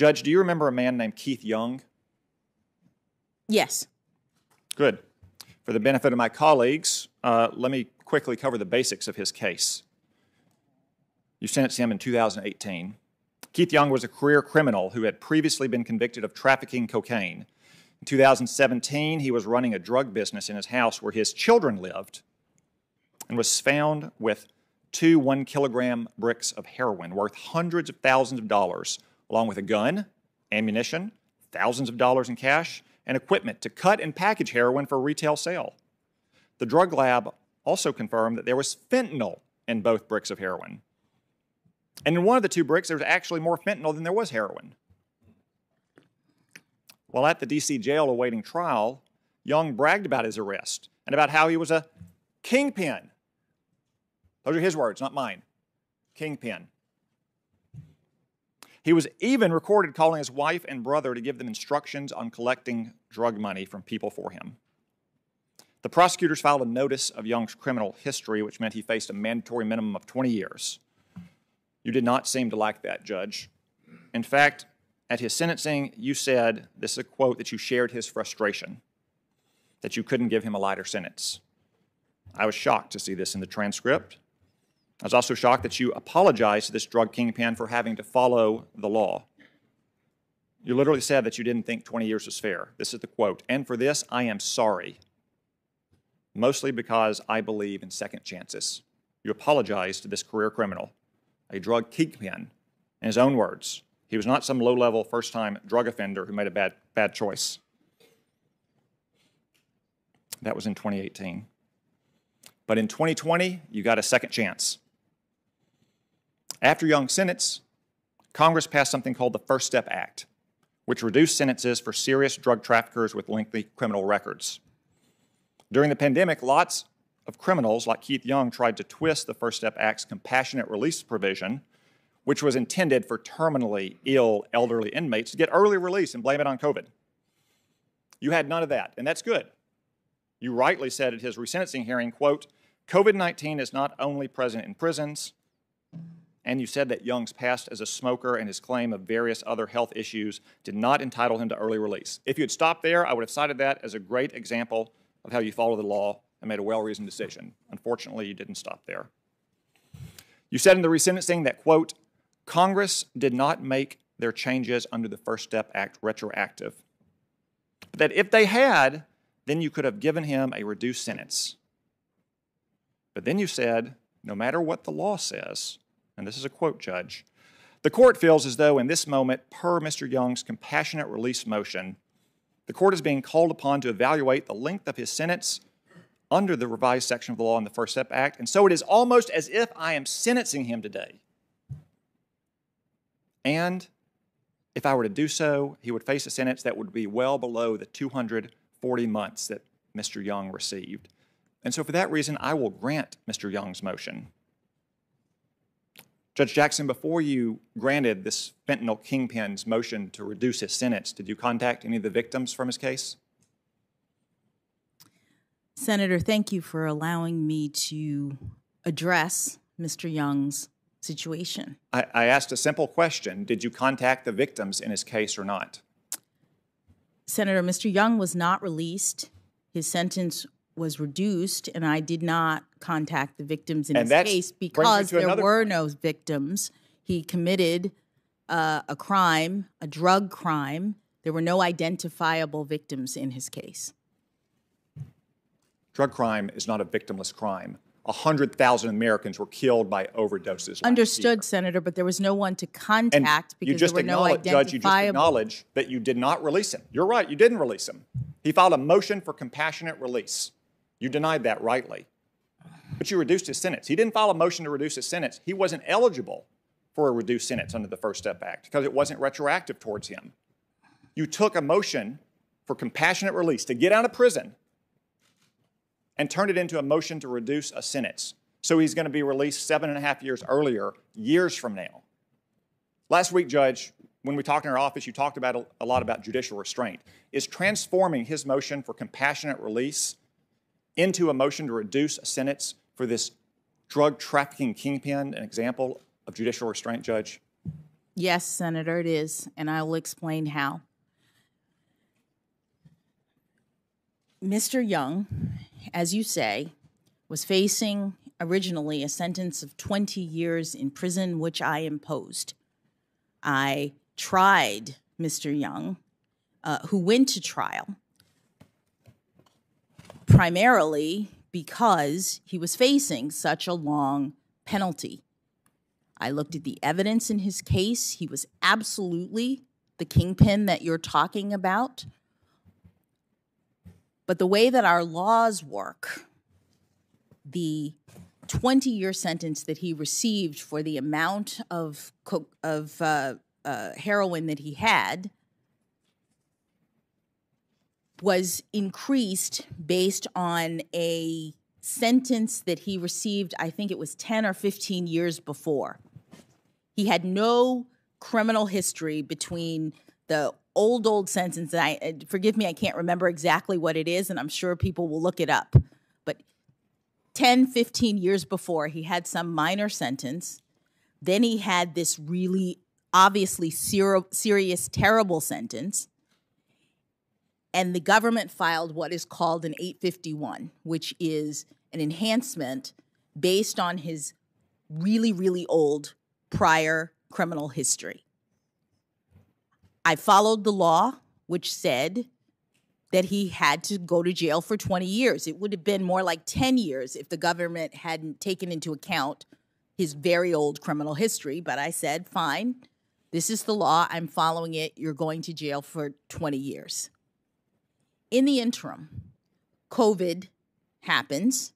Judge, do you remember a man named Keith Young? Yes. Good. For the benefit of my colleagues, let me quickly cover the basics of his case. You sentenced him in 2018. Keith Young was a career criminal who had previously been convicted of trafficking cocaine. In 2017, he was running a drug business in his house where his children lived and was found with 2 1-kilogram bricks of heroin worth hundreds of thousands of dollars, along with a gun, ammunition, thousands of dollars in cash, and equipment to cut and package heroin for retail sale. The drug lab also confirmed that there was fentanyl in both bricks of heroin. And in one of the 2 bricks, there was actually more fentanyl than there was heroin. While at the D.C. jail awaiting trial, Young bragged about his arrest and about how he was a kingpin. Those are his words, not mine. Kingpin. He was even recorded calling his wife and brother to give them instructions on collecting drug money from people for him. The prosecutors filed a notice of Young's criminal history, which meant he faced a mandatory minimum of 20 years. You did not seem to like that, Judge. In fact, at his sentencing, you said, this is a quote, that you shared his frustration, that you couldn't give him a lighter sentence. I was shocked to see this in the transcript. I was also shocked that you apologized to this drug kingpin for having to follow the law. You literally said that you didn't think 20 years was fair. This is the quote, "And for this, I am sorry, mostly because I believe in second chances." You apologized to this career criminal, a drug kingpin. In his own words, he was not some low-level first-time drug offender who made a bad choice. That was in 2018. But in 2020, you got a second chance. After Young's sentence, Congress passed something called the First Step Act, which reduced sentences for serious drug traffickers with lengthy criminal records. During the pandemic, lots of criminals like Keith Young tried to twist the First Step Act's compassionate release provision, which was intended for terminally ill elderly inmates to get early release and blame it on COVID. You had none of that, and that's good. You rightly said at his resentencing hearing, quote, "COVID-19 is not only present in prisons," and you said that Young's past as a smoker and his claim of various other health issues did not entitle him to early release. If you had stopped there, I would have cited that as a great example of how you follow the law and made a well-reasoned decision. Unfortunately, you didn't stop there. You said in the resentencing that, quote, "Congress did not make their changes under the First Step Act retroactive, but that if they had, then you could have given him a reduced sentence." But then you said, no matter what the law says, and this is a quote, Judge, "The court feels as though in this moment, per Mr. Young's compassionate release motion, the court is being called upon to evaluate the length of his sentence under the revised section of the law in the First Step Act, and so it is almost as if I am sentencing him today. And if I were to do so, he would face a sentence that would be well below the 240 months that Mr. Young received. And so for that reason, I will grant Mr. Young's motion." Judge Jackson, before you granted this fentanyl kingpin's motion to reduce his sentence, did you contact any of the victims from his case? Senator, thank you for allowing me to address Mr. Young's situation. I asked a simple question. Did you contact the victims in his case or not? Senator, Mr. Young was not released. His sentence was reduced, and I did not contact the victims in his case because there were no victims. He committed a crime, a drug crime. There were no identifiable victims in his case. Drug crime is not a victimless crime. 100,000 Americans were killed by overdoses. Understood, Senator, but there was no one to contact because there were no identifiable... Judge, you just acknowledged that you did not release him. You're right, you didn't release him. He filed a motion for compassionate release. You denied that rightly. But you reduced his sentence. He didn't file a motion to reduce his sentence. He wasn't eligible for a reduced sentence under the First Step Act because it wasn't retroactive towards him. You took a motion for compassionate release to get out of prison and turned it into a motion to reduce a sentence. So he's going to be released 7.5 years earlier, years from now. Last week, Judge, when we talked in our office, you talked about a lot about judicial restraint. Is transforming his motion for compassionate release into a motion to reduce a sentence for this drug trafficking kingpin an example of judicial restraint, Judge? Yes, Senator, it is, and I will explain how. Mr. Young, as you say, was facing originally a sentence of 20 years in prison, which I imposed. I tried Mr. Young, who went to trial, primarily because he was facing such a long penalty. I looked at the evidence in his case. He was absolutely the kingpin that you're talking about. But the way that our laws work, the 20-year sentence that he received for the amount of heroin that he had was increased based on a sentence that he received, I think it was 10 or 15 years before. He had no criminal history between the old sentence, and forgive me, I can't remember exactly what it is, and I'm sure people will look it up. But 10, 15 years before, he had some minor sentence. Then he had this really obviously serious, terrible sentence. And the government filed what is called an 851, which is an enhancement based on his really, really old prior criminal history. I followed the law, which said that he had to go to jail for 20 years. It would have been more like 10 years if the government hadn't taken into account his very old criminal history. But I said, fine, this is the law. I'm following it. You're going to jail for 20 years. In the interim, COVID happens.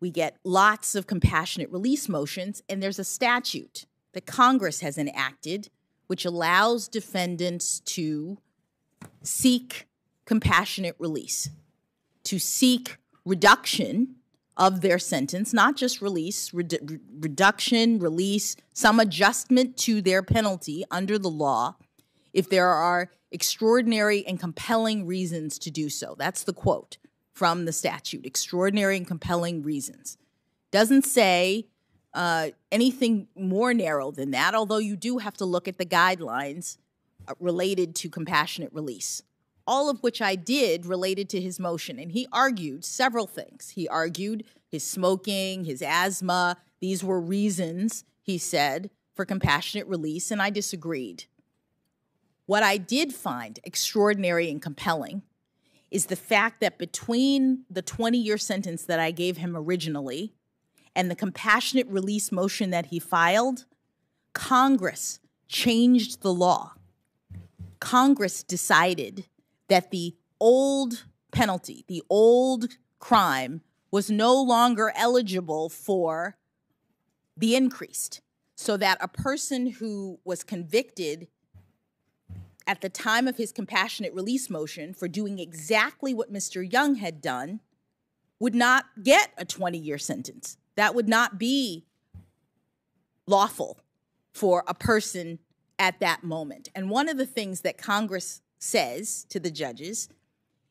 We get lots of compassionate release motions, and there's a statute that Congress has enacted which allows defendants to seek compassionate release, to seek reduction of their sentence, not just release, reduction, release, some adjustment to their penalty under the law if there are extraordinary and compelling reasons to do so. That's the quote from the statute, extraordinary and compelling reasons. Doesn't say anything more narrow than that, although you do have to look at the guidelines related to compassionate release, all of which I did related to his motion. And he argued several things. He argued his smoking, his asthma. These were reasons, he said, for compassionate release, and I disagreed. What I did find extraordinary and compelling is the fact that between the 20-year sentence that I gave him originally and the compassionate release motion that he filed, Congress changed the law. Congress decided that the old penalty, the old crime, was no longer eligible for the increased, so that a person who was convicted at the time of his compassionate release motion for doing exactly what Mr. Young had done would not get a 20-year sentence. That would not be lawful for a person at that moment. And one of the things that Congress says to the judges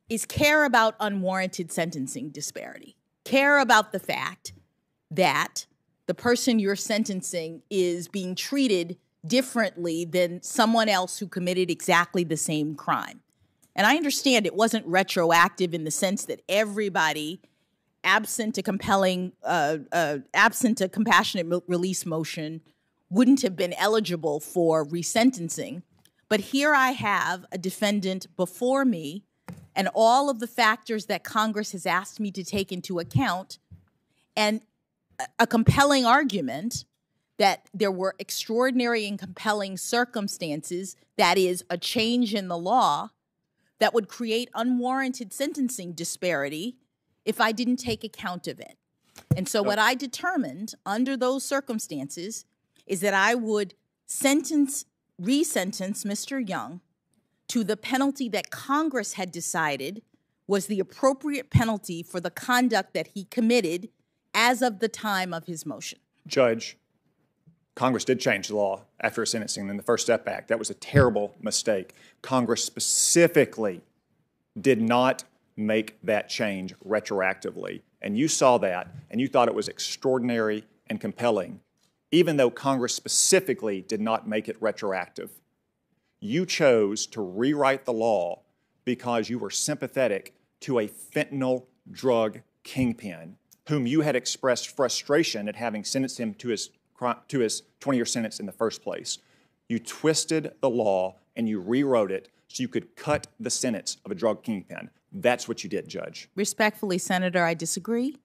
is care about unwarranted sentencing disparity. Care about the fact that the person you're sentencing is being treated differently than someone else who committed exactly the same crime. And I understand it wasn't retroactive in the sense that everybody, absent a compassionate release motion, wouldn't have been eligible for resentencing. But here I have a defendant before me and all of the factors that Congress has asked me to take into account, and a compelling argument that there were extraordinary and compelling circumstances, that is, a change in the law, that would create unwarranted sentencing disparity if I didn't take account of it. And so what I determined under those circumstances is that I would resentence Mr. Young to the penalty that Congress had decided was the appropriate penalty for the conduct that he committed as of the time of his motion. Judge, Congress did change the law after his sentencing in the First Step Act. That was a terrible mistake. Congress specifically did not make that change retroactively. And you saw that, and you thought it was extraordinary and compelling. even though Congress specifically did not make it retroactive. You chose to rewrite the law because you were sympathetic to a fentanyl drug kingpin whom you had expressed frustration at having sentenced him to his 20-year sentence in the first place. You twisted the law and you rewrote it so you could cut the sentence of a drug kingpin. That's what you did, Judge. Respectfully, Senator, I disagree.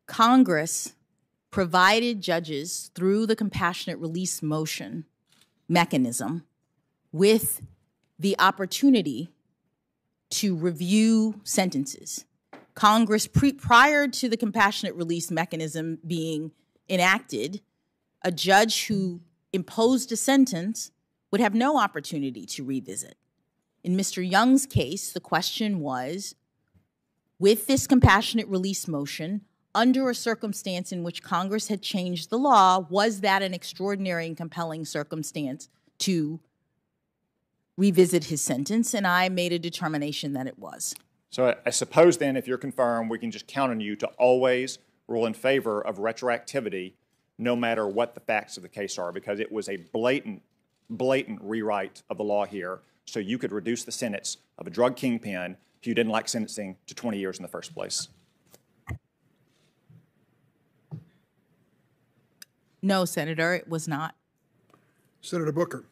Congress provided judges through the compassionate release motion mechanism with the opportunity to review sentences. Congress, prior to the compassionate release mechanism being enacted, a judge who imposed a sentence would have no opportunity to revisit. In Mr. Young's case, the question was, with this compassionate release motion, under a circumstance in which Congress had changed the law, was that an extraordinary and compelling circumstance to revisit his sentence? And I made a determination that it was. So I suppose then, if you're confirmed, we can just count on you to always rule in favor of retroactivity, no matter what the facts of the case are, because it was a blatant rewrite of the law here, so you could reduce the sentence of a drug kingpin if you didn't like sentencing to 20 years in the first place. No, Senator, it was not. Senator Booker.